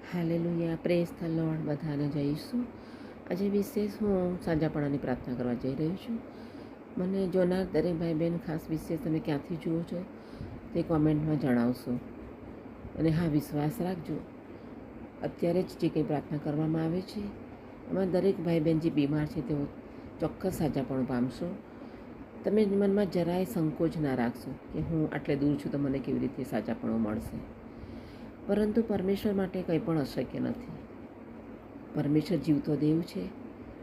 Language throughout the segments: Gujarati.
Hallelujah, praise the lord. બધાને જઈશું. આજે વિશેષ હું સાજાપણાની પ્રાર્થના કરવા જઈ રહી છું. મને જોનાર દરેક ભાઈ બહેન ખાસ વિશેષ તમે ક્યાંથી જુઓ છો તે કોમેન્ટમાં જણાવશો. અને હા, વિશ્વાસ રાખજો, અત્યારે જ જે કંઈ પ્રાર્થના કરવામાં આવે છે એમાં દરેક ભાઈ બહેન જે બીમાર છે તેઓ ચોક્કસ સાજાપણું પામશો. તમે મનમાં જરાય સંકોચ ના રાખશો કે હું આટલે દૂર છું તો મને કેવી રીતે સાજાપણું મળશે. પરંતુ પરમેશ્વર માટે કંઈ પણ અશક્ય નથી. પરમેશ્વર જીવતો દેવ છે,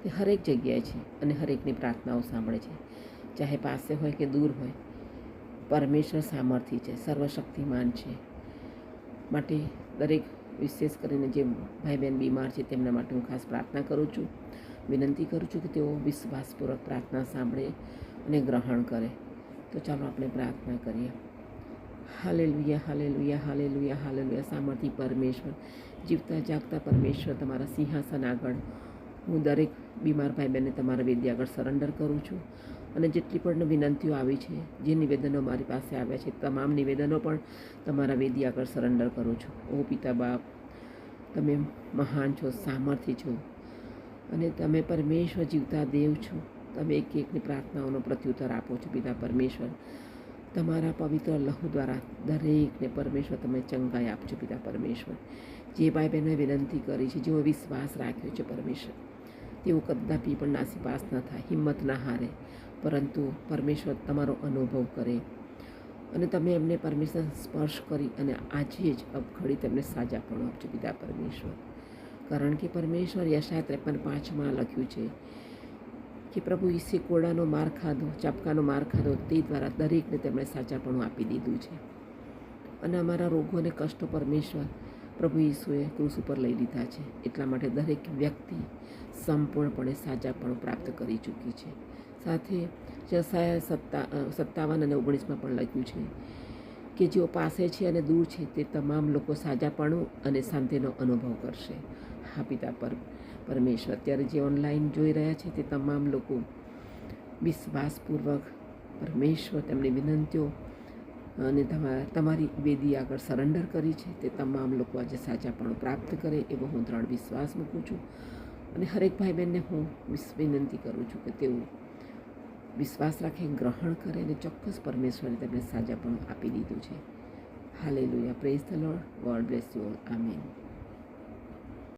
તે હરેક જગ્યાએ છે અને હરેકની પ્રાર્થનાઓ સાંભળે છે, ચાહે પાસે હોય કે દૂર હોય. પરમેશ્વર સામર્થ્ય છે, સર્વશક્તિમાન છે. માટે દરેક વિશેષ કરીને જે ભાઈ બહેન બીમાર છે તેમના માટે હું ખાસ પ્રાર્થના કરું છું, વિનંતી કરું છું કે તેઓ વિશ્વાસપૂર્વક પ્રાર્થના સાંભળે અને ગ્રહણ કરે. તો ચાલો આપણે પ્રાર્થના કરીએ. Hallelujah, hallelujah, hallelujah, hallelujah. સામર્થ્ય પરમેશ્વર, જીવતા જાગતા પરમેશ્વર, તમારા સિંહાસન આગળ હું દરેક બીમાર ભાઈ બહેનને તમારા વેદી આગળ સરેન્ડર કરું છું. અને જેટલી પણ વિનંતીઓ આવી છે, જે નિવેદનો મારી પાસે આવ્યા છે, તમામ નિવેદનો પણ તમારા વેદી આગળ સરેન્ડર કરું છું. ઓ પિતા બાપ, તમે મહાન છો, સામર્થ્ય છો અને તમે પરમેશ્વર જીવતા દેવ છો. તમે એક એકની પ્રાર્થનાઓનો પ્રત્યુત્તર આપો છો પિતા પરમેશ્વર. તમારા પવિત્ર લહુ દ્વારા દરેકને પરમેશ્વર તમે ચંગાઈ આપજો પિતા પરમેશ્વર. જે ભાઈ બહેનોએ વિનંતી કરી છે, જેઓ વિશ્વાસ રાખ્યો છે પરમેશ્વર, તેઓ કદાપી પણ નાસીપાસ ન થાય, હિંમત ના હારે, પરંતુ પરમેશ્વર તમારો અનુભવ કરે અને તમે એમને પરમેશ્વર સ્પર્શ કરી અને આજે જ અબઘડી તેમને સાજાપણું આપજો પિતા પરમેશ્વર. કારણ કે પરમેશ્વર યશાયા 53:5 લખ્યું છે કે પ્રભુ ઈસે કોડાનો માર ખાધો, ચાપકાનો માર ખાધો, તે દ્વારા દરેકને તેમણે સાચાપણું આપી દીધું છે. અને અમારા રોગો અને કષ્ટો પરમેશ્વર પ્રભુ ઈસુએ ક્રૂસ ઉપર લઈ લીધા છે. એટલા માટે દરેક વ્યક્તિ સંપૂર્ણપણે સાજાપણું પ્રાપ્ત કરી ચૂકી છે. સાથે યશાયા 57 અને 19 પણ લખ્યું છે કે જેઓ પાસે છે અને દૂર છે તે તમામ લોકો સાજાપણું અને શાંતિનો અનુભવ કરશે. હા પિતા પરમેશ્વર, અત્યારે જે ઓનલાઈન જોઈ રહ્યા છે તે તમામ લોકો વિશ્વાસપૂર્વક પરમેશ્વર તેમની વિનંતીઓ અને તમારી વેદી આગળ સરેન્ડર કરી છે, તે તમામ લોકો આજે સાચાપણું પ્રાપ્ત કરે એવો હું દ્રઢ વિશ્વાસ મૂકું છું. અને હરેક ભાઈ બહેનને હું વિનંતી કરું છું કે તેઓ વિશ્વાસ રાખે, ગ્રહણ કરે અને ચોક્કસ પરમેશ્વરે તેમને સાજાપણું આપી દીધું છે. Hallelujah, praise the lord. God bless you all. Amen.